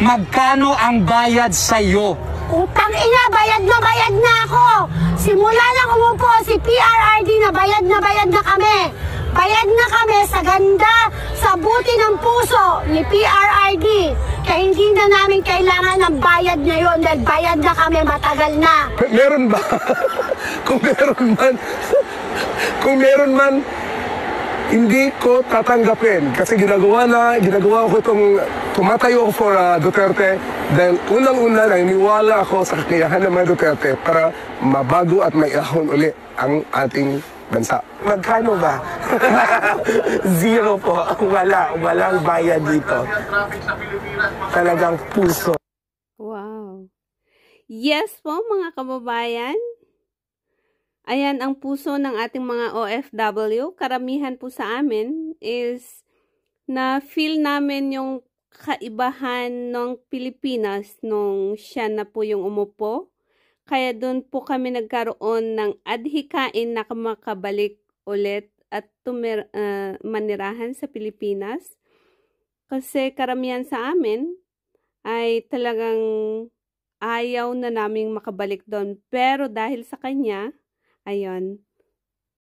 magkano ang bayad sa'yo? Utang ina, bayad na ako. Simula nang umupo si PRRD na bayad na kami. Bayad na kami sa ganda, sa buti ng puso ni PRRD. Kaya hindi na namin kailangan ng bayad na yun dahil bayad na kami matagal na. Meron ba? Kung meron man, hindi ko tatanggapin kasi ginagawa ko itong tumatayo ako for Duterte dahil unang-una naniniwala ako sa kakayahan ng mga Duterte para mabago at maiahon uli ang ating bansa. Magkano ba? Zero po. Walang bayad dito. Talagang puso. Wow. Yes po mga kababayan. Ayan ang puso ng ating mga OFW. Karamihan po sa amin is na feel namin yung kaibahan ng Pilipinas nung siya na po yung umupo. Kaya doon po kami nagkaroon ng adhikain na makabalik ulit at manirahan sa Pilipinas. Kasi karamihan sa amin ay talagang ayaw na naming makabalik doon. Pero dahil sa kanya, ayun,